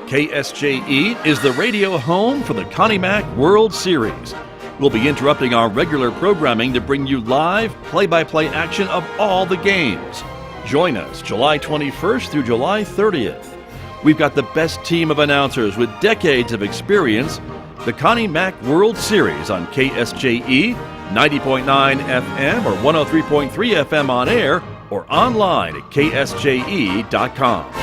KSJE is the radio home for the Connie Mack World Series. We'll be interrupting our regular programming to bring you live, play-by-play action of all the games. Join us July 21st through July 30th. We've got the best team of announcers with decades of experience. The Connie Mack World Series on KSJE, 90.9 FM or 103.3 FM on air or online at ksje.com.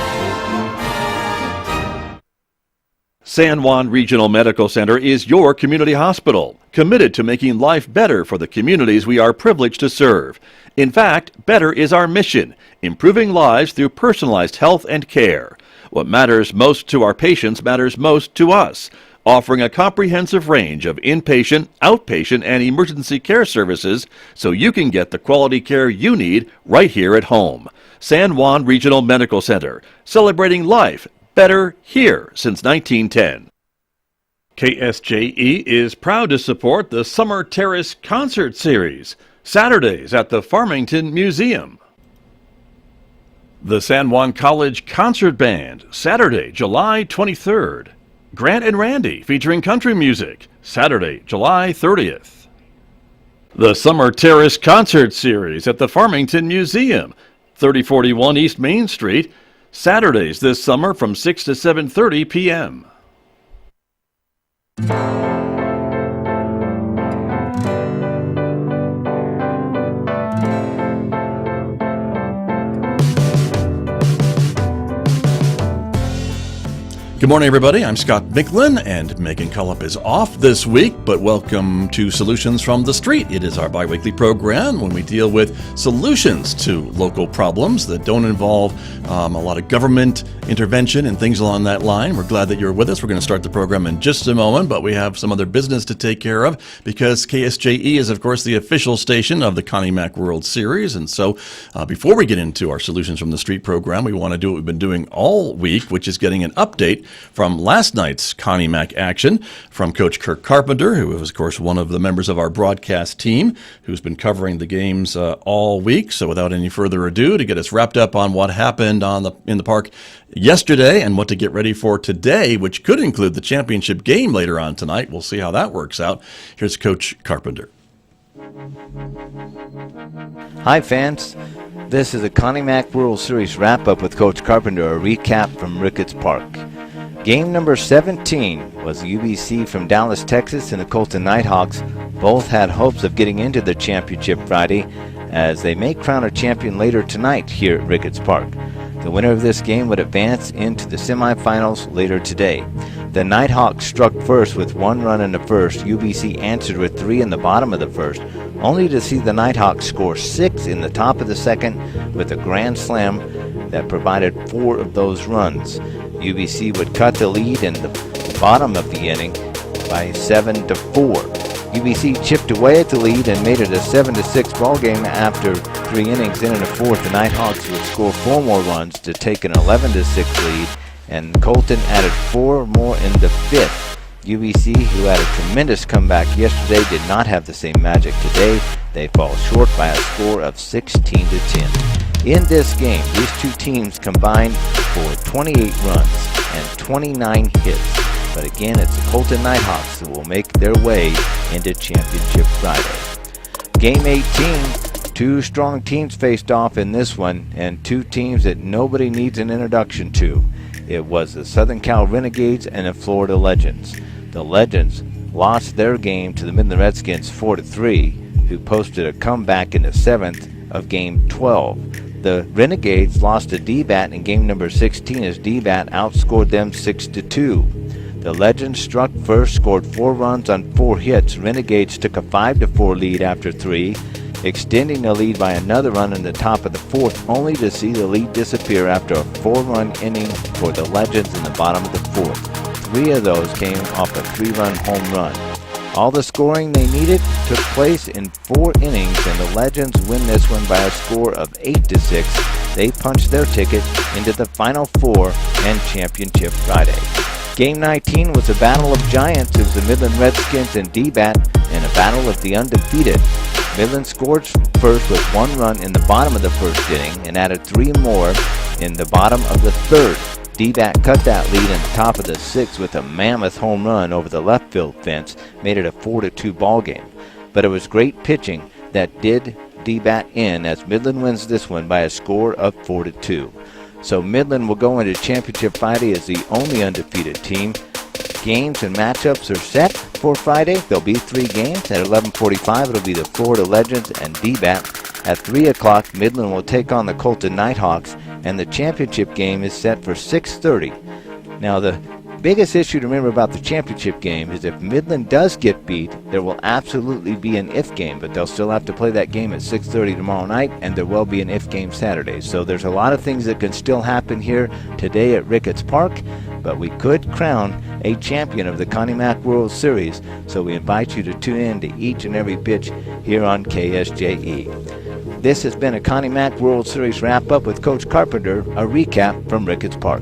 San Juan Regional Medical Center is your community hospital, committed to making life better for the communities we are privileged to serve. In fact, better is our mission, improving lives through personalized health and care. What matters most to our patients matters most to us, offering a comprehensive range of inpatient, outpatient, and emergency care services so you can get the quality care you need right here at home. San Juan Regional Medical Center, celebrating life better here since 1910. KSJE is proud to support the Summer Terrace Concert Series, Saturdays at the Farmington Museum. The San Juan College Concert Band, Saturday, July 23rd. Grant and Randy, featuring country music, Saturday, July 30th. The Summer Terrace Concert Series at the Farmington Museum, 3041 East Main Street, Saturdays this summer from 6 to 7:30 p.m. Good morning, everybody. I'm Scott Michlin, and Megan Cullop is off this week, but welcome to Solutions from the Street. It is our biweekly program when we deal with solutions to local problems that don't involve a lot of government intervention and things along that line. We're glad that you're with us. We're going to start the program in just a moment, but we have some other business to take care of because KSJE is, of course, the official station of the Connie Mack World Series. And so before we get into our Solutions from the Street program, we want to do what we've been doing all week, which is getting an update from last night's Connie Mack action from Coach Kirk Carpenter, who is, of course, one of the members of our broadcast team, who's been covering the games all week. So without any further ado, to get us wrapped up on what happened in the park yesterday and what to get ready for today, which could include the championship game later on tonight. We'll see how that works out. Here's Coach Carpenter. Hi, fans. This is a Connie Mack World Series wrap-up with Coach Carpenter, a recap from Ricketts Park. Game number 17 was UBC from Dallas, Texas, and the Colton Nighthawks. Both had hopes of getting into the championship Friday, as they may crown a champion later tonight here at Ricketts Park. The winner of this game would advance into the semifinals later today. The Nighthawks struck first with 1 run in the first. UBC answered with 3 in the bottom of the first, only to see the Nighthawks score 6 in the top of the second with a grand slam that provided 4 of those runs. UBC would cut the lead in the bottom of the inning by 7-4. UBC chipped away at the lead and made it a 7-6 ball game after 3 innings. In the fourth, the Nighthawks would score 4 more runs to take an 11-6 lead, and Colton added 4 more in the fifth. UBC, who had a tremendous comeback yesterday, did not have the same magic today. They fall short by a score of 16-10. In this game, these two teams combined for 28 runs and 29 hits. But again, it's the Colton Nighthawks who will make their way into Championship Friday. Game 18, 2 strong teams faced off in this one, and 2 teams that nobody needs an introduction to. It was the Southern Cal Renegades and the Florida Legends. The Legends lost their game to the Midland Redskins 4-3, who posted a comeback in the 7th of Game 12. The Renegades lost to DBAT in game number 16 as DBAT outscored them 6-2. The Legends struck first, scored 4 runs on 4 hits. Renegades took a 5-4 lead after 3, extending the lead by another run in the top of the 4th, only to see the lead disappear after a 4-run inning for the Legends in the bottom of the 4th. 3 of those came off a 3-run home run. All the scoring they needed took place in 4 innings, and the Legends win this one by a score of 8-6. They punched their ticket into the Final Four and Championship Friday. Game 19 was a battle of giants. It was the Midland Redskins and DBAT in a battle of the undefeated. Midland scored first with 1 run in the bottom of the first inning and added 3 more in the bottom of the 3rd. D-back cut that lead in the top of the sixth with a mammoth home run over the left field fence, made it a 4-2 ball game. But it was great pitching that did D-back in as Midland wins this one by a score of 4-2. So Midland will go into Championship Friday as the only undefeated team. Games and matchups are set for Friday. There'll be 3 games. At 11:45, it'll be the Florida Legends and D-back. At 3 o'clock, Midland will take on the Colton Nighthawks, and the championship game is set for 6:30. Now, the biggest issue to remember about the championship game is if Midland does get beat, there will absolutely be an if game, but they'll still have to play that game at 6:30 tomorrow night, and there will be an if game Saturday. So there's a lot of things that can still happen here today at Ricketts Park, but we could crown a champion of the Connie Mack World Series, so we invite you to tune in to each and every pitch here on KSJE. This has been a Connie Mack World Series wrap-up with Coach Carpenter, a recap from Ricketts Park.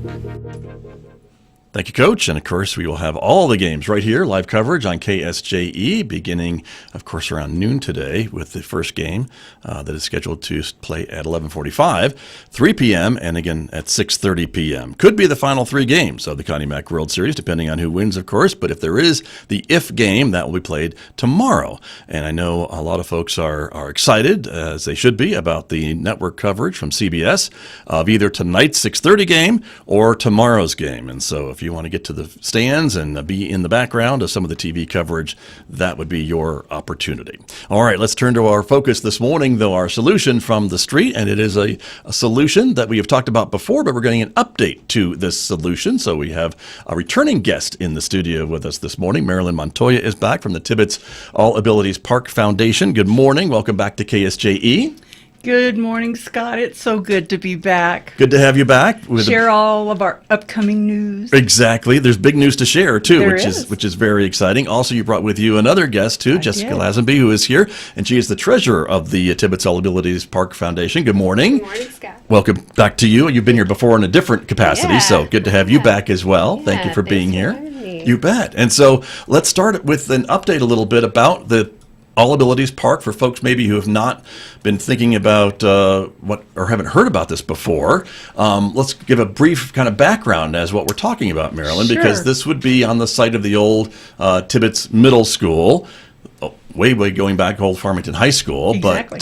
Thank you, Coach. And, of course, we will have all the games right here, live coverage on KSJE, beginning, of course, around noon today with the first game that is scheduled to play at 11:45, 3 p.m., and again at 6:30 p.m. Could be the final 3 games of the Connie Mack World Series, depending on who wins, of course. But if there is the if game, that will be played tomorrow. And I know a lot of folks are excited, as they should be, about the network coverage from CBS of either tonight's 6:30 game or tomorrow's game. And so if you want to get to the stands and be in the background of some of the TV coverage, that would be your opportunity. All right, let's turn to our focus this morning, though, our solution from the street. And it is a solution that we have talked about before, but we're getting an update to this solution. So we have a returning guest in the studio with us this morning. Marilyn Montoya is back from the Tibbetts All Abilities Park Foundation. Good morning. Welcome back to KSJE. Good morning, Scott. It's so good to be back. Good to have you back. Share all of our upcoming news. Exactly. There's big news to share, too, There which is very exciting. Also, you brought with you another guest, too, Jessica Lazenby, who is here, and she is the treasurer of the Tibbetts All Abilities Park Foundation. Good morning. Good morning, Scott. Welcome back to you. You've been here before in a different capacity, so good to have you back as well. Thank you for being here. You bet. And so let's start with an update a little bit about the All Abilities Park for folks maybe who have not been thinking about what or haven't heard about this before. Let's give a brief kind of background as what we're talking about, Marilyn, because this would be on the site of the old Tibbetts Middle School, way going back old Farmington High School. Exactly.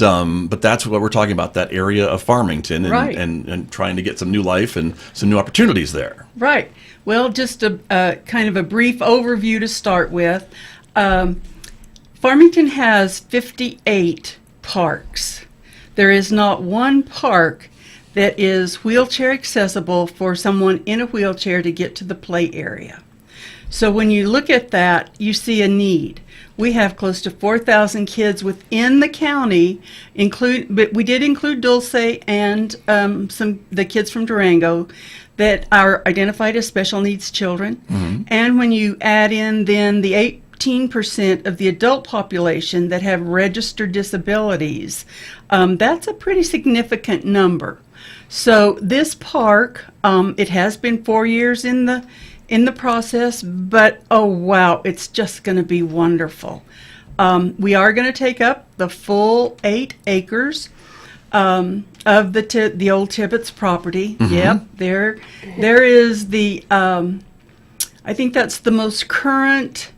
But that's what we're talking about, that area of Farmington, and trying to get some new life and some new opportunities there. Right. Well, just a kind of a brief overview to start with. Farmington has 58 parks. There is not one park that is wheelchair accessible for someone in a wheelchair to get to the play area. So when you look at that, you see a need. We have close to 4,000 kids within the county, but we did include Dulce and the kids from Durango that are identified as special needs children. Mm-hmm. And when you add in then the 18% of the adult population that have registered disabilities, that's a pretty significant number. So this park, it has been 4 years in the process, but oh wow, it's just going to be wonderful. We are going to take up the full 8 acres of the old Tibbetts property. Mm-hmm. Yep, there is the. I think that's the most current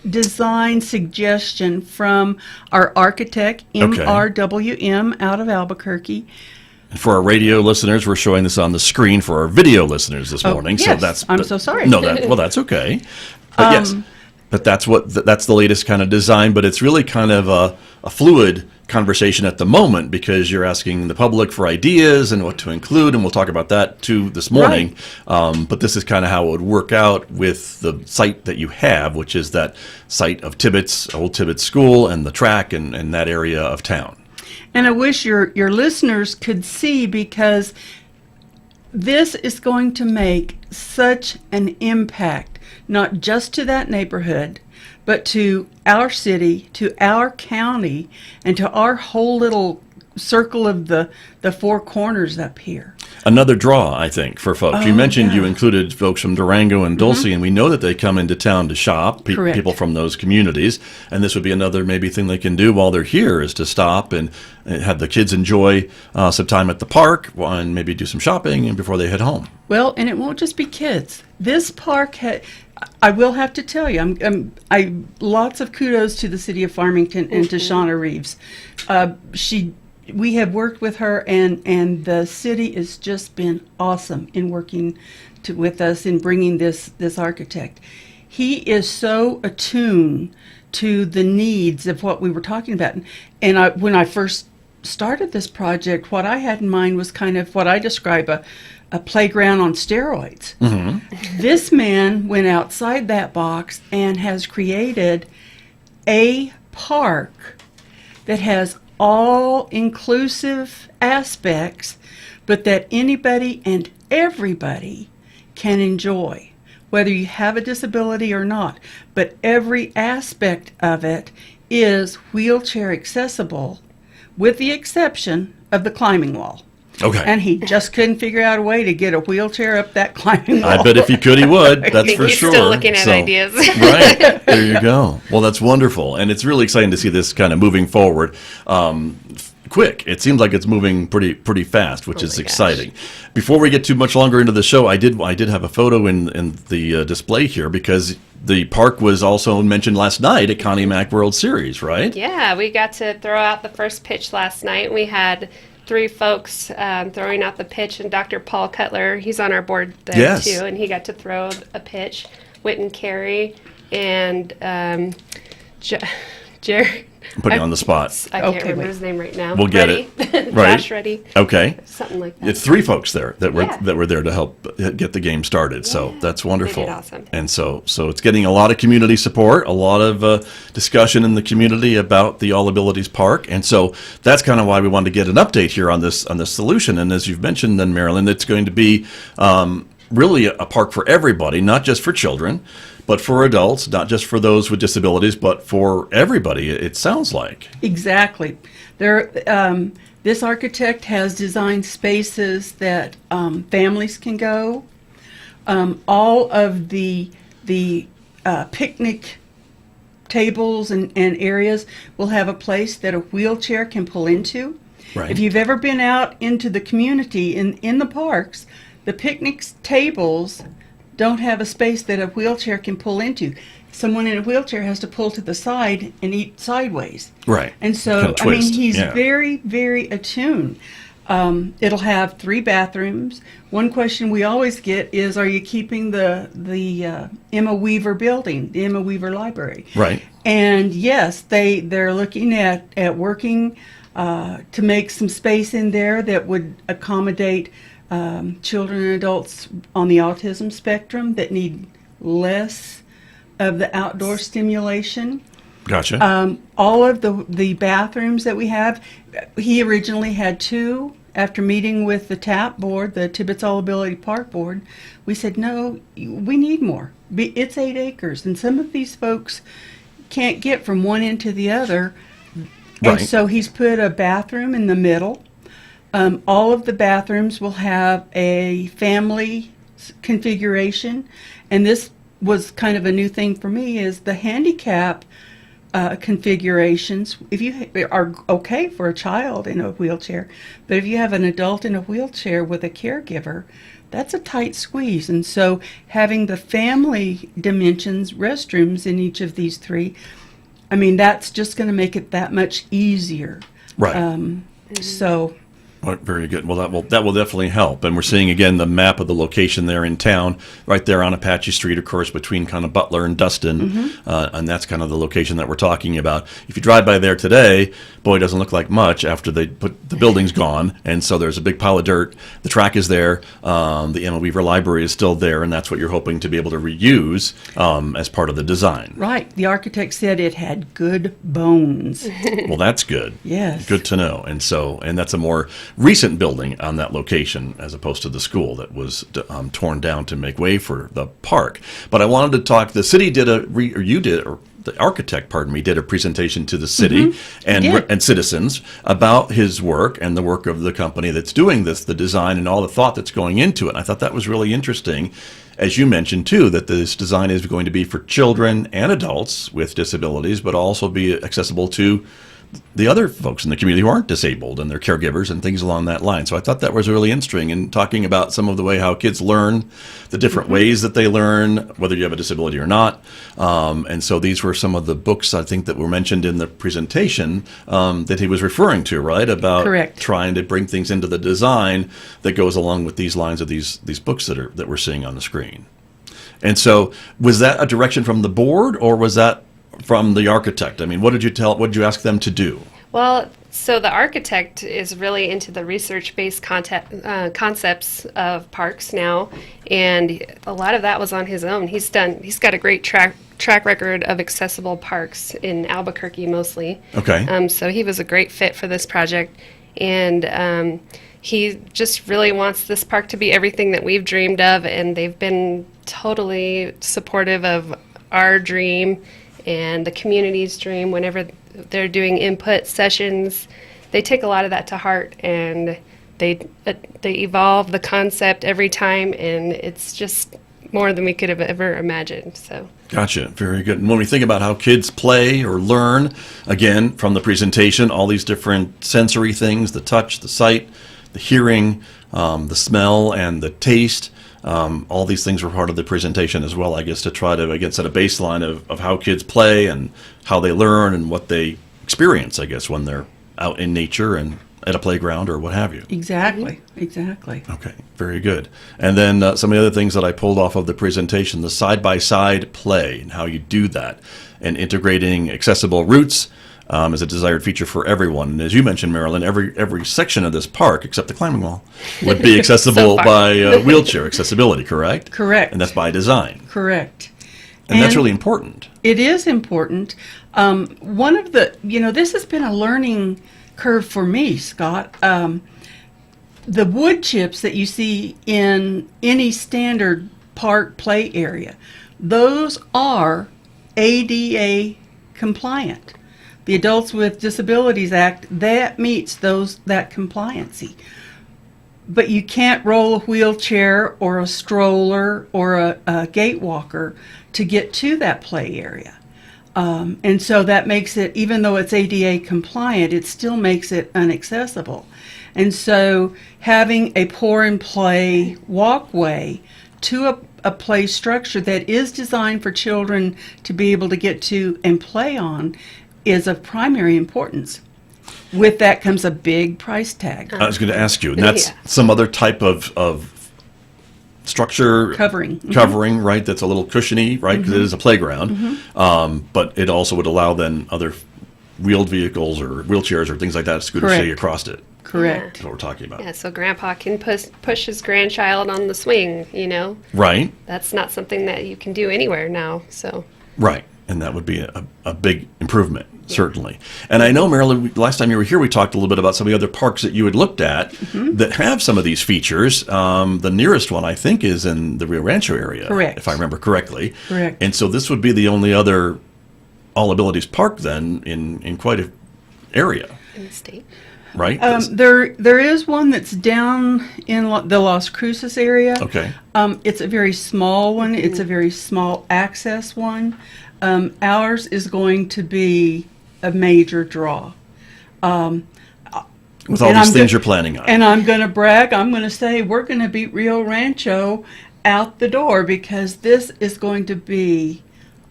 design suggestion from our architect, MRWM, out of Albuquerque. For our radio listeners, we're showing this on the screen for our video listeners this morning. Yes. So I'm so sorry. No, that's okay. But yes, but that's the latest kind of design. But it's really kind of a fluid conversation at the moment because you're asking the public for ideas and what to include, and we'll talk about that too this morning. Right. But this is kind of how it would work out with the site that you have, which is that site of Tibbetts, old Tibbetts School, and the track and that area of town. And I wish your listeners could see, because this is going to make such an impact, not just to that neighborhood, but to our city, to our county, and to our whole little circle of the four corners up here. Another draw, I think, for folks. You mentioned you yeah. included folks from Durango and Dulce, and we know that they come into town to shop, Correct. people from those communities. And this would be another maybe thing they can do while they're here is to stop and have the kids enjoy some time at the park and maybe do some shopping and before they head home. Well, and it won't just be kids. This park I will have to tell you, I lots of kudos to the city of Farmington and to Shauna Reeves. We have worked with her, and the city has just been awesome in working with us in bringing this architect. He is so attuned to the needs of what we were talking about. And when I first started this project, what I had in mind was kind of what I describe a playground on steroids. Mm-hmm. This man went outside that box and has created a park that has all inclusive aspects, but that anybody and everybody can enjoy, whether you have a disability or not. But every aspect of it is wheelchair accessible, with the exception of the climbing wall. Okay. And he just couldn't figure out a way to get a wheelchair up that climbing wall. I bet if he could, he would. That's I think for he's sure. still looking at ideas. Right. There you go. Well, that's wonderful. And it's really exciting to see this kind of moving forward. Quick. It seems like it's moving pretty fast, which is my exciting. Before we get too much longer into the show, I did have a photo in the display here because the park was also mentioned last night at Connie Mack World Series, right? Yeah, we got to throw out the first pitch last night. We had 3 folks throwing out the pitch, and Dr. Paul Cutler, he's on our board there too, and he got to throw a pitch. Whitten Carey and Jared. I'm putting you on the spot. I can't Okay, remember wait. his name right now. We'll get Reddy. it. Right. Josh Reddy. Okay. Something like that. It's 3 folks there that Yeah. were there to help get the game started. So that's wonderful. They did awesome. And so it's getting a lot of community support, a lot of discussion in the community about the All Abilities Park, and so that's kind of why we wanted to get an update here on this solution. And as you've mentioned, then Marilyn, it's going to be really a park for everybody, not just for children, but for adults, not just for those with disabilities, but for everybody. It sounds like. Exactly. This architect has designed spaces that families can go. All of the picnic tables and areas will have a place that a wheelchair can pull into. Right. If you've ever been out into the community in the parks, the picnic tables don't have a space that a wheelchair can pull into. Someone in a wheelchair has to pull to the side and eat sideways. Right. And so, Kind of twist. he's Yeah. very, very attuned. It'll have 3 bathrooms. One question we always get is, are you keeping the Emma Weaver building, the Emma Weaver Library? Right. And yes, they're looking at working to make some space in there that would accommodate children and adults on the autism spectrum that need less of the outdoor stimulation. Gotcha. All of the bathrooms that we have, he originally had 2. After meeting with the TAP board, the Tibbetts All Ability Park board, we said, no, we need more. It's 8 acres, and some of these folks can't get from one end to the other. Right. And so he's put a bathroom in the middle. All of the bathrooms will have a family configuration, and this was kind of a new thing for me, is the handicap configurations. If you are okay for a child in a wheelchair, but if you have an adult in a wheelchair with a caregiver, that's a tight squeeze. And so having the family dimensions, restrooms in each of these 3, I mean, that's just going to make it that much easier. Right. So Right, very good. Well, that will definitely help. And we're seeing again the map of the location there in town, right there on Apache Street, of course, between kind of Butler and Dustin, and that's kind of the location that we're talking about. If you drive by there today, boy, it doesn't look like much after the building's gone, and so there's a big pile of dirt. The track is there. The Emma Weaver Library is still there, and that's what you're hoping to be able to reuse as part of the design. right, the architect said it had good bones. Well, that's good. Yes. Good to know. And that's a more recent building on that location as opposed to the school that was torn down to make way for the park. But I wanted to talk, the city did the architect, pardon me, did a presentation to the city and citizens about his work and the work of the company that's doing this, the design and all the thought that's going into it. And I thought that was really interesting, as you mentioned too, that this design is going to be for children and adults with disabilities, but also be accessible to the other folks in the community who aren't disabled and their caregivers and things along that line. So I thought that was really interesting, in talking about some of the way how kids learn, the different ways that they learn, whether you have a disability or not. And so these were some of the books, I think, that were mentioned in the presentation that he was referring to, right? About Correct. trying to bring things into the design that goes along with these lines of these books that we're seeing on the screen. And so was that a direction from the board, or was that from the architect? I mean, what did you ask them to do? Well, so the architect is really into the research-based concepts of parks now, and a lot of that was on his own. He's got a great track record of accessible parks in Albuquerque mostly. Okay. So he was a great fit for this project, and he just really wants this park to be everything that we've dreamed of, and they've been totally supportive of our dream and the community's dream. Whenever they're doing input sessions, they take a lot of that to heart, and they evolve the concept every time, and it's just more than we could have ever imagined. So Gotcha. Very good. And when we think about how kids play or learn, again, from the presentation, all these different sensory things, the touch, the sight, the hearing, the smell, and the taste, all these things were part of the presentation as well, I guess, to try to, again, set a baseline of how kids play and how they learn and what they experience, I guess, when they're out in nature and at a playground or what have you. Exactly. Exactly. Okay, very good. And then some of the other things that I pulled off of the presentation, the side-by-side play and how you do that, and integrating accessible routes is a desired feature for everyone. And as you mentioned, Marilyn, every section of this park, except the climbing wall, would be accessible by wheelchair accessibility, correct? Correct. And that's by design. Correct. And that's really important. It is important. One of the, this has been a learning curve for me, Scott. The wood chips that you see in any standard park play area, those are ADA compliant. The Adults with Disabilities Act, that meets that compliancy. But you can't roll a wheelchair or a stroller or a gate walker to get to that play area. And so that makes it, even though it's ADA compliant, it still makes it inaccessible. And so having a pour and play walkway to a play structure that is designed for children to be able to get to and play on is of primary importance. With that comes a big price tag. I was going to ask you, and that's some other type of structure covering, right? That's a little cushiony, right? Because it is a playground, but it also would allow then other wheeled vehicles or wheelchairs or things like that, scooters, to get across it. Correct. That's what we're talking about. Yeah, so Grandpa can push his grandchild on the swing, Right. That's not something that you can do anywhere now, so. Right. And that would be a big improvement, certainly. And I know, Marilyn, last time you were here, we talked a little bit about some of the other parks that you had looked at that have some of these features. The nearest one, I think, is in the Rio Rancho area, correct, if I remember correctly. Correct. And so this would be the only other All Abilities park, then, in quite an area. In the state. Right? There is one that's down in the Las Cruces area. Okay. It's a very small one. It's a very small access one. Ours is going to be a major draw. With all these things you're planning on. And I'm going to brag. I'm going to say we're going to beat Rio Rancho out the door, because this is going to be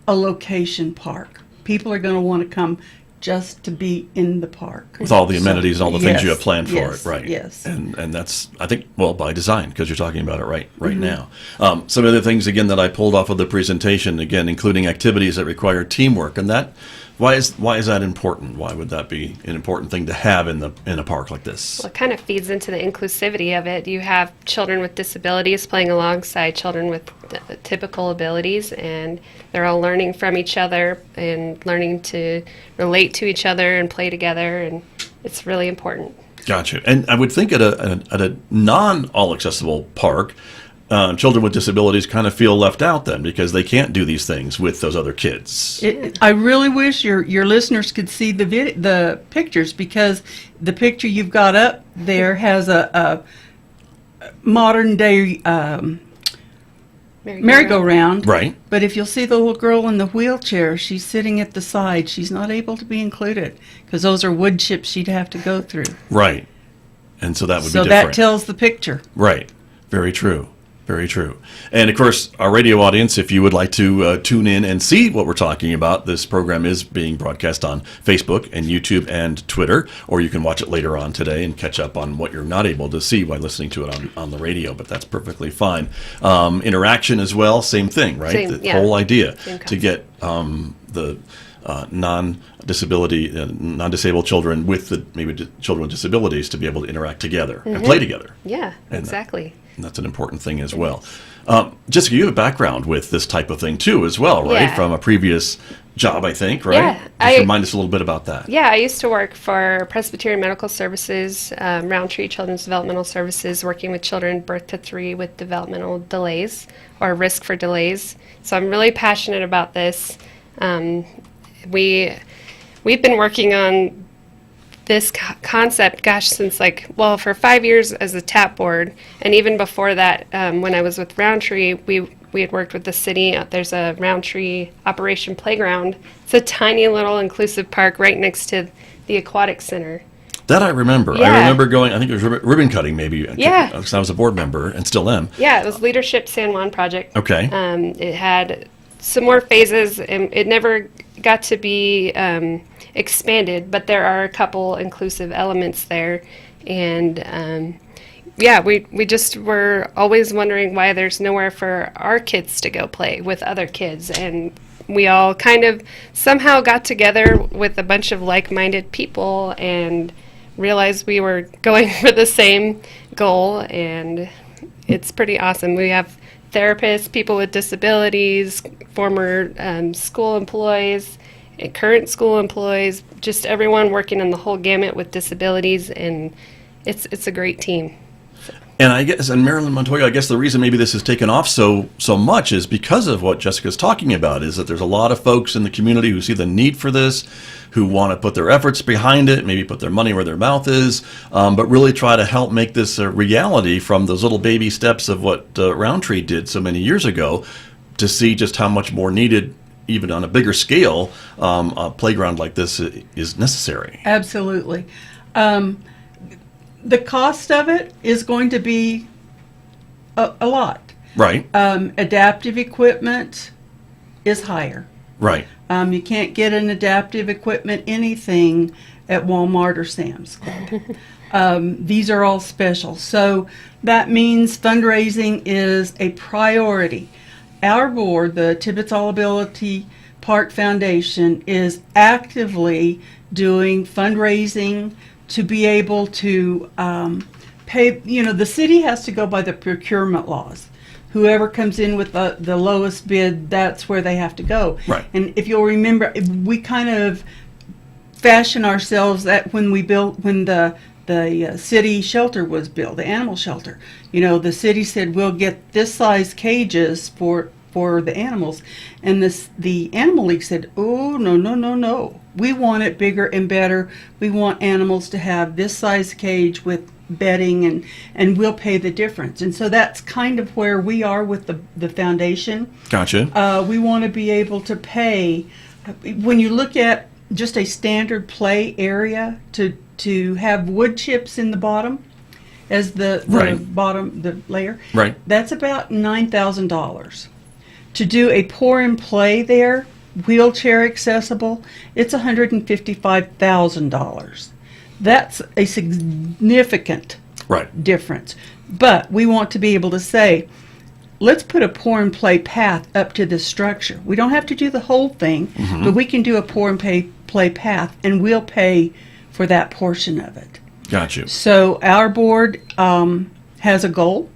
a location park. People are going to want to come just to be in the park. With all the amenities and all the things you have planned for yes, it, right? Yes. And that's, I think, well, by design, because you're talking about it right now. Some of the things, again, that I pulled off of the presentation, again, including activities that require teamwork, and that, why is that important? Why would that be an important thing to have in a park like this? Well, it kind of feeds into the inclusivity of it. You have children with disabilities playing alongside children with typical abilities, and they're all learning from each other and learning to relate to each other and play together, and it's really important. Gotcha. And I would think at a non-all-accessible park, children with disabilities kind of feel left out then because they can't do these things with those other kids. I really wish your listeners could see the pictures, because the picture you've got up there has a modern day merry-go-round. Right. But if you'll see the little girl in the wheelchair, she's sitting at the side. She's not able to be included because those are wood chips she'd have to go through. Right. And so that would be So different. that tells the picture. Right. Very true. Very true. And of course, our radio audience, if you would like to tune in and see what we're talking about, this program is being broadcast on Facebook and YouTube and Twitter, or you can watch it later on today and catch up on what you're not able to see by listening to it on the radio, but that's perfectly fine. Interaction as well, same thing, right? Same, the yeah. whole idea Same to get the non-disabled children with the children with disabilities to be able to interact together and play together. Yeah, And exactly. And that's an important thing as well. Jessica, you have a background with this type of thing too, as well, right? Yeah. From a previous job, I think, right? Yeah, Just remind us a little bit about that. Yeah, I used to work for Presbyterian Medical Services, Roundtree Children's Developmental Services, working with children birth to 3 with developmental delays or risk for delays. So I'm really passionate about this. We've been working on this concept, since for 5 years as a TAP board, and even before that, when I was with Roundtree, we had worked with the city. There's a Roundtree Operation Playground. It's a tiny little inclusive park right next to the Aquatic Center. That I remember. Yeah. I remember going, I think it was ribbon cutting maybe. Yeah. Because I was a board member and still am. Yeah, it was Leadership San Juan project. Okay. It had some more phases, and it never got to be expanded, but there are a couple inclusive elements there. And we just were always wondering why there's nowhere for our kids to go play with other kids. And we all kind of somehow got together with a bunch of like-minded people and realized we were going for the same goal, and it's pretty awesome. We have therapists, people with disabilities, former school employees, and current school employees, just everyone working in the whole gamut with disabilities, and it's a great team. And I guess, and Marilyn Montoya, I guess the reason maybe this has taken off so much is because of what Jessica's talking about, is that there's a lot of folks in the community who see the need for this, who want to put their efforts behind it, maybe put their money where their mouth is, but really try to help make this a reality from those little baby steps of what Roundtree did so many years ago, to see just how much more needed, even on a bigger scale, a playground like this is necessary. Absolutely. The cost of it is going to be a lot. Right. Adaptive equipment is higher. Right. You can't get an adaptive equipment anything at Walmart or Sam's Club. These are all special. So that means fundraising is a priority. Our board, the Tibbetts All Ability Park Foundation, is actively doing fundraising to be able to pay. The city has to go by the procurement laws. Whoever comes in with the lowest bid, that's where they have to go. Right. And if you'll remember, we kind of fashion ourselves that when the city shelter was built, the animal shelter. The city said, we'll get this size cages for the animals. And the Animal League said, oh, no. We want it bigger and better. We want animals to have this size cage with bedding, and we'll pay the difference. And so that's kind of where we are with the foundation. Gotcha. We want to be able to pay. When you look at just a standard play area, to have wood chips in the bottom as the bottom, the layer, Right. that's about $9,000. To do a pour and play there, wheelchair accessible, it's $155,000. That's a significant Right. difference. But we want to be able to say, let's put a pour and play path up to this structure. We don't have to do the whole thing, but we can do a pour and play path, and we'll pay for that portion of it. Got you. So our board has a goal,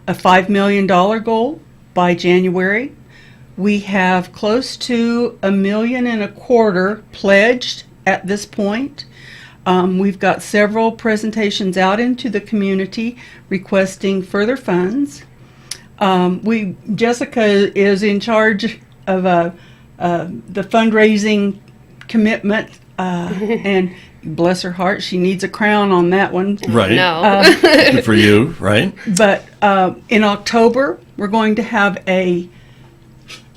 a $5 million goal by January. We have close to $1.25 million pledged at this point. We've got several presentations out into the community requesting further funds. Jessica is in charge of the fundraising commitment, and bless her heart, she needs a crown on that one. Right. No. Good for you, right? But in October, we're going to have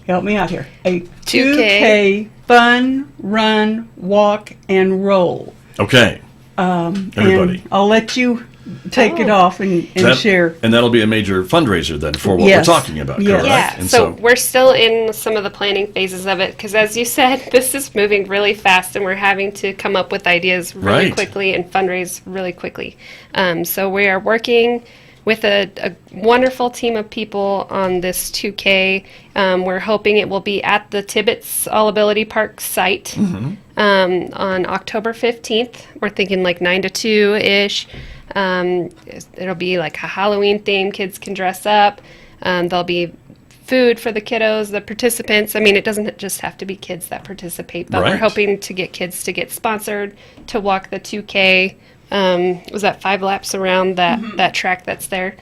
help me out here, a 2K fun, run, walk, and roll. Okay. Everybody. And I'll let you take it off and share. And that'll be a major fundraiser then for what we're talking about, correct? Yeah, And so we're still in some of the planning phases of it because, as you said, this is moving really fast and we're having to come up with ideas really quickly and fundraise really quickly. So we are working with a wonderful team of people on this 2K. We're hoping it will be at the Tibbetts All Ability Park site on October 15th. We're thinking like 9 to 2-ish. It'll be like a Halloween theme. Kids can dress up. There'll be food for the kiddos, the participants. I mean, it doesn't just have to be kids that participate, but we're hoping to get kids to get sponsored to walk the 2K. Was that 5 laps around that track that's there?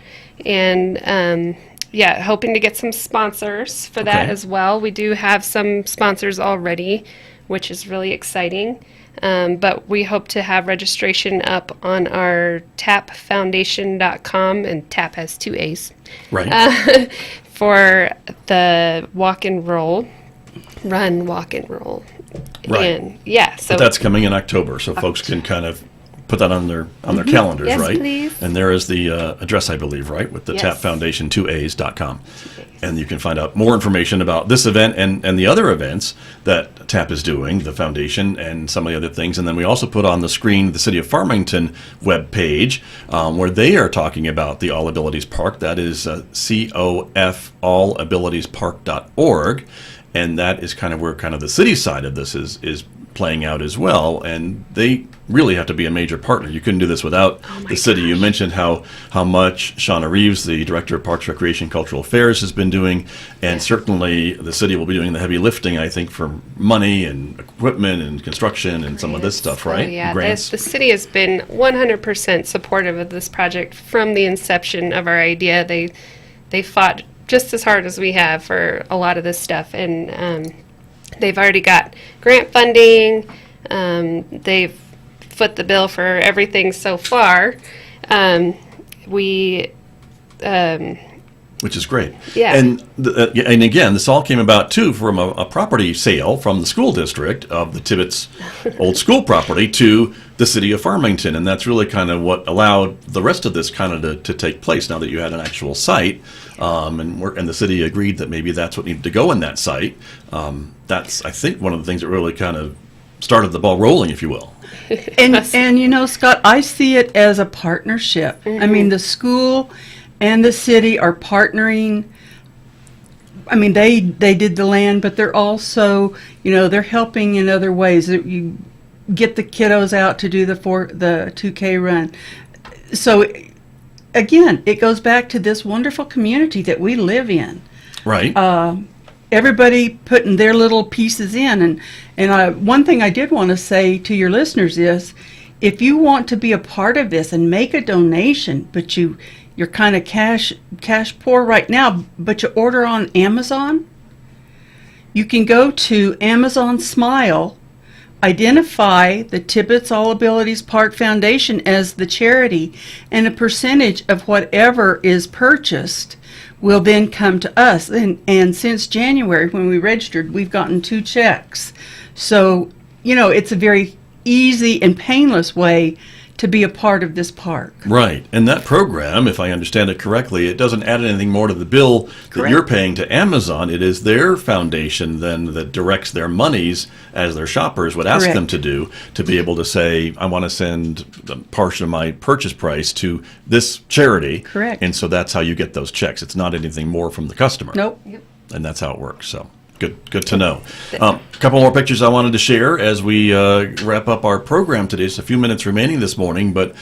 And hoping to get some sponsors for that as well. We do have some sponsors already, which is really exciting. But we hope to have registration up on our tapfoundation.com, and TAP has 2 A's. Right. For the walk and roll, run, walk and roll. Right. And so but that's coming in October, so folks can kind of put that on their calendars, yes, right? Please. And there is the address, I believe, right, with the tapfoundation 2A's.com. And you can find out more information about this event and the other events that TAP is doing, the foundation, and some of the other things. And then we also put on the screen the City of Farmington webpage, where they are talking about the All Abilities Park. That is COFallabilitiespark.org. And that is kind of where kind of the city side of this is playing out as well, and they really have to be a major partner. You couldn't do this without the city. You mentioned how much Shauna Reeves, the Director of Parks, Recreation, Cultural Affairs, has been doing, and certainly the city will be doing the heavy lifting, I think, for money and equipment and construction and some of this stuff, right? Oh, yeah. Grants. The city has been 100% supportive of this project from the inception of our idea. They fought just as hard as we have for a lot of this stuff, and they've already got grant funding. They've foot the bill for everything so far. Which is great. Yeah. And again, this all came about, too, from a property sale from the school district of the Tibbetts old school property to the city of Farmington. And that's really kind of what allowed the rest of this kind of to take place, now that you had an actual site. And the city agreed that maybe that's what needed to go in that site. That's, I think, one of the things that really kind of started the ball rolling, if you will. And Scott, I see it as a partnership. I mean, the school and the city are partnering. I mean, they did the land, but they're also, they're helping in other ways. You get the kiddos out to do the 2K run. So, again, it goes back to this wonderful community that we live in. Right. Everybody putting their little pieces in. And one thing I did want to say to your listeners is, if you want to be a part of this and make a donation, but you're kind of cash poor right now, but you order on Amazon, you can go to Amazon Smile, identify the Tibbetts All Abilities Park Foundation as the charity, and a percentage of whatever is purchased will then come to us. And since January, when we registered, we've gotten 2 checks. So, it's a very easy and painless way to be a part of this park. Right. And that program, if I understand it correctly, it doesn't add anything more to the bill that you're paying to Amazon. It is their foundation then that directs their monies, as their shoppers would ask them to do, to be able to say, I want to send a portion of my purchase price to this charity. Correct. And so that's how you get those checks. It's not anything more from the customer. Nope. And that's how it works. So good to know. A couple more pictures I wanted to share as we wrap up our program today. Just a few minutes remaining this morning, but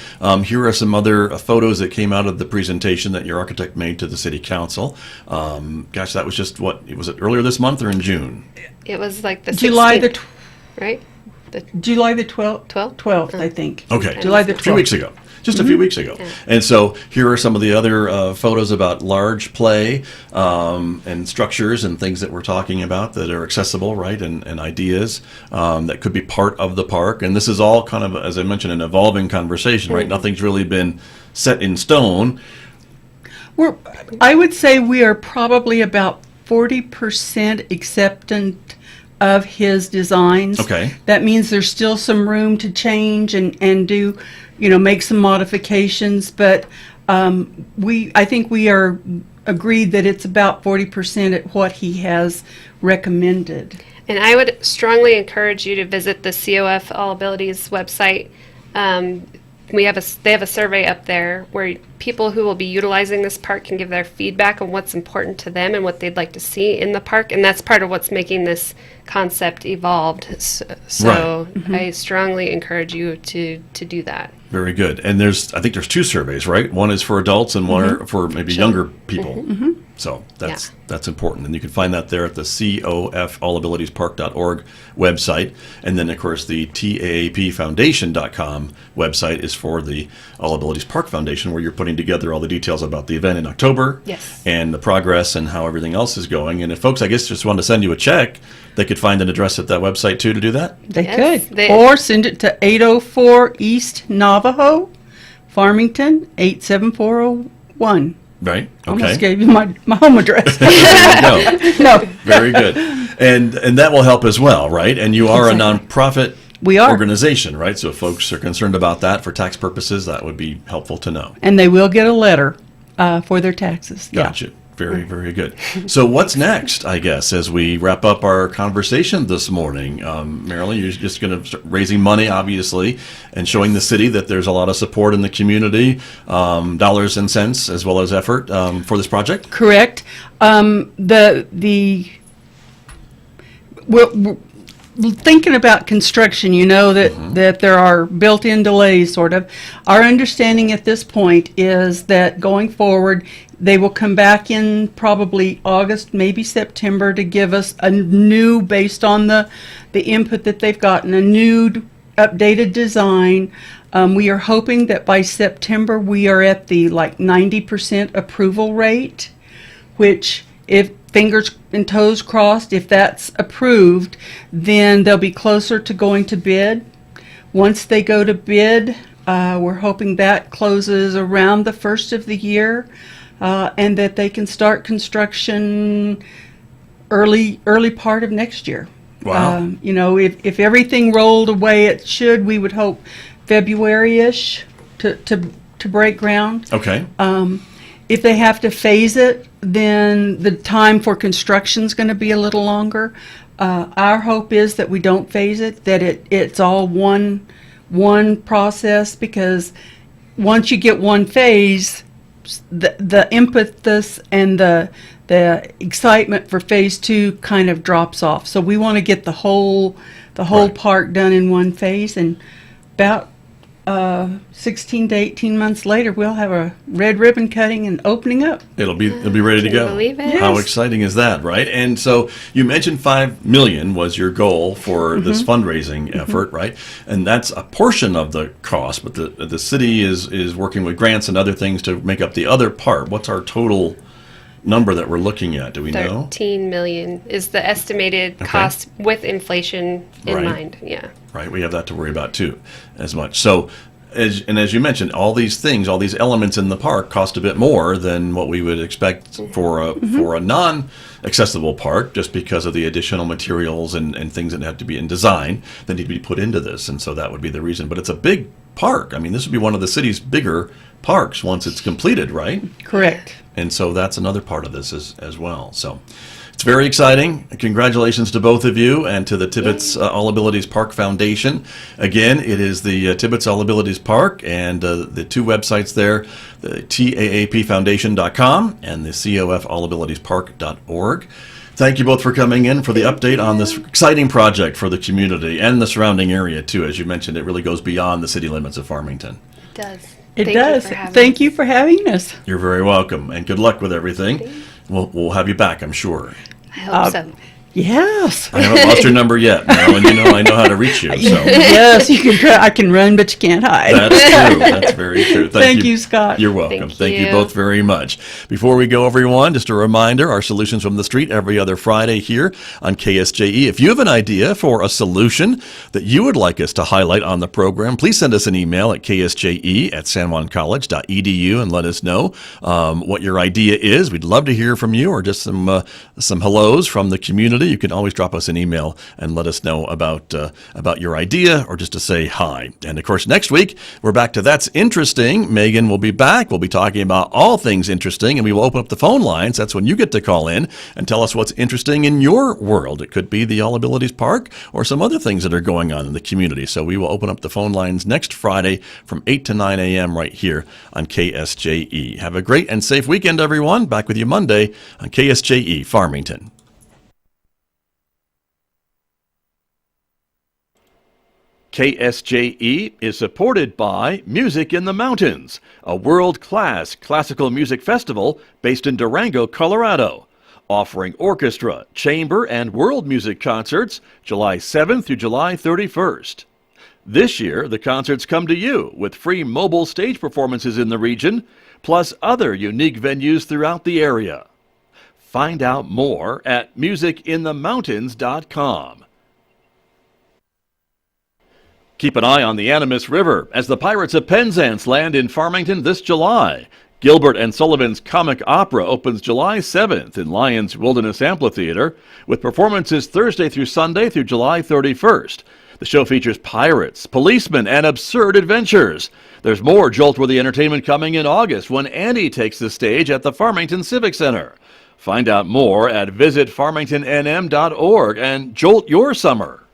here are some other photos that came out of the presentation that your architect made to the city council. That was just was it earlier this month or in June? It was like the July 16th, right? July the 12th. 12th? 12th, I think. Okay. July the 12th. A few weeks ago. Just a few weeks ago. Yeah. And so here are some of the other photos about large play and structures and things that we're talking about that are accessible, right, and ideas that could be part of the park. And this is all kind of, as I mentioned, an evolving conversation, right? Nothing's really been set in stone. I would say we are probably about 40% acceptant of his designs. Okay. That means there's still some room to change and do, make some modifications. But I think we are agreed that it's about 40% at what he has recommended. And I would strongly encourage you to visit the COF All Abilities website. They have a survey up there where people who will be utilizing this park can give their feedback on what's important to them and what they'd like to see in the park, and that's part of what's making this concept evolved. So I strongly encourage you to do that. Very good. And I think there's two surveys, right? One is for adults and one are for maybe younger people. So that's important. And you can find that there at the COFAllabilitiespark.org website. And then, of course, the TAAPfoundation.com website is for the All Abilities Park Foundation, where you're putting together all the details about the event in October and the progress and how everything else is going. And if folks, I guess, just want to send you a check, they could find an address at that website, too, to do that? They Yes, could. Or send it to 804 East Navajo, Farmington, 87401. Right. Okay. Almost gave you my home address. There you go. No. Very good. And that will help as well, right? And you are a nonprofit We are. organization, right? So if folks are concerned about that for tax purposes, that would be helpful to know. And they will get a letter for their taxes. Gotcha. Very, very good. So what's next, I guess, as we wrap up our conversation this morning? Marilyn, you're just going to start raising money, obviously, and showing the city that there's a lot of support in the community, dollars and cents, as well as effort for this project? Correct. We're thinking about construction, that there are built-in delays, sort of. Our understanding at this point is that going forward, they will come back in probably August, maybe September, to give us a new, based on the input that they've gotten, a new updated design. We are hoping that by September we are at the 90% approval rate, which, if fingers and toes crossed, if that's approved, then they'll be closer to going to bid. Once they go to bid, we're hoping that closes around the first of the year, and that they can start construction early part of next year. Wow. If everything rolled away it should, we would hope February-ish to break ground. Okay. If they have to phase it, then the time for construction is going to be a little longer. Our hope is that we don't phase it, that it's all one process, because once you get one phase, the impetus and the excitement for phase two kind of drops off. So we want to get the whole park done in one phase, and about 16 to 18 months later, we'll have a red ribbon cutting and opening up. It'll be ready to Can you go. believe it? How Yes. exciting is that, right? And so you mentioned $5 million was your goal for this fundraising effort, right? And that's a portion of the cost, but the city is working with grants and other things to make up the other part. What's our total number that we're looking at? Do we know? 13 million is the estimated cost with inflation in Right. mind. Yeah. Right, we have that to worry about too, as much. So, as you mentioned, all these things, all these elements in the park cost a bit more than what we would expect for a non-accessible park, just because of the additional materials and things that have to be in design that need to be put into this. And so that would be the reason. But it's a big park. I mean, this would be one of the city's bigger parks once it's completed, right? Correct. And so that's another part of this as well. So it's very exciting. Congratulations to both of you and to the Tibbetts All Abilities Park Foundation. Again, it is the Tibbetts All Abilities Park, and the two websites there, the TAAPfoundation.com and the COFAllabilitiespark.org. Thank you both for coming in for the update on this exciting project for the community and the surrounding area, too. As you mentioned, it really goes beyond the city limits of Farmington. It does. It Thank you does. for having Thank us. you for having us. You're very welcome, and good luck with everything. We'll have you back, I'm sure. I hope so. Yes. I haven't lost your number yet, Marilyn. You know I know how to reach you. So. Yes, you can. I can run, but you can't hide. That's true. That's very true. Thank you, Scott. You're welcome. Thank you you both very much. Before we go, everyone, just a reminder, our Solutions from the Street every other Friday here on KSJE. If you have an idea for a solution that you would like us to highlight on the program, please send us an email at ksje@sanjuancollege.edu and let us know what your idea is. We'd love to hear from you, or just some hellos from the community. You can always drop us an email and let us know about your idea, or just to say hi. And of course, next week we're back to That's Interesting. Megan will be back. We'll be talking about all things interesting, and we will open up the phone lines. That's when you get to call in and tell us what's interesting in your world. It could be the All Abilities Park or some other things that are going on in the community. So we will open up the phone lines next Friday from 8 to 9 a.m. right here on KSJE. Have a great and safe weekend, everyone. Back with you Monday on KSJE Farmington. KSJE is supported by Music in the Mountains, a world-class classical music festival based in Durango, Colorado, offering orchestra, chamber, and world music concerts July 7th through July 31st. This year, the concerts come to you with free mobile stage performances in the region, plus other unique venues throughout the area. Find out more at musicinthemountains.com. Keep an eye on the Animas River as the Pirates of Penzance land in Farmington this July. Gilbert and Sullivan's Comic Opera opens July 7th in Lyons Wilderness Amphitheater, with performances Thursday through Sunday through July 31st. The show features pirates, policemen, and absurd adventures. There's more Jolt-worthy entertainment coming in August when Annie takes the stage at the Farmington Civic Center. Find out more at visitfarmingtonnm.org and jolt your summer.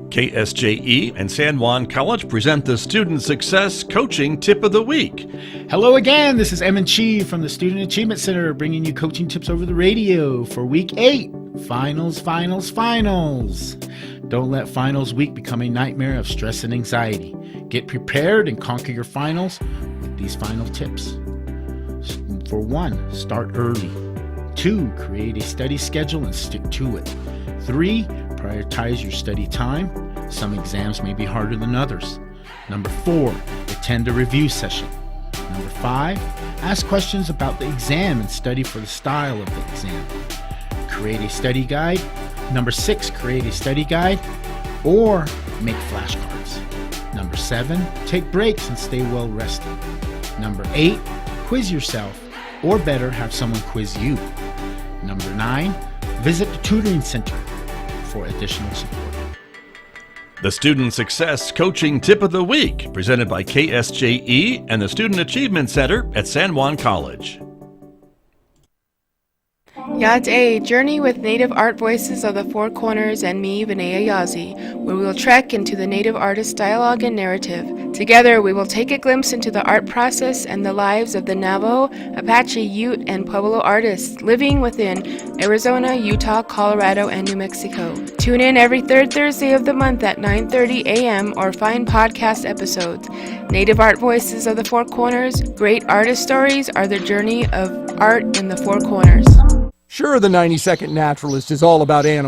KSJE and San Juan College present the Student Success Coaching Tip of the Week. Hello again, this is Emin Chi from the Student Achievement Center bringing you coaching tips over the radio for week 8. Finals. Don't let finals week become a nightmare of stress and anxiety. Get prepared and conquer your finals with these final tips. For 1, start early. 2, create a study schedule and stick to it. 3, prioritize your study time. Some exams may be harder than others. Number 4, attend a review session. Number 5, ask questions about the exam and study for the style of the exam. Create a study guide. Number 6, create a study guide or make flashcards. Number 7, take breaks and stay well rested. Number 8, quiz yourself, or better, have someone quiz you. Number 9, visit the tutoring center for additional support. The Student Success Coaching Tip of the Week, presented by KSJE and the Student Achievement Center at San Juan College. Yad Journey with Native Art Voices of the Four Corners and me, Vinaya Yazi, where we will trek into the Native artist dialogue and narrative. Together, we will take a glimpse into the art process and the lives of the Navajo, Apache, Ute, and Pueblo artists living within Arizona, Utah, Colorado, and New Mexico. Tune in every third Thursday of the month at 9:30 a.m. or find podcast episodes. Native Art Voices of the Four Corners, great artist stories are the journey of art in the Four Corners. Sure, the 90-second naturalist is all about animals.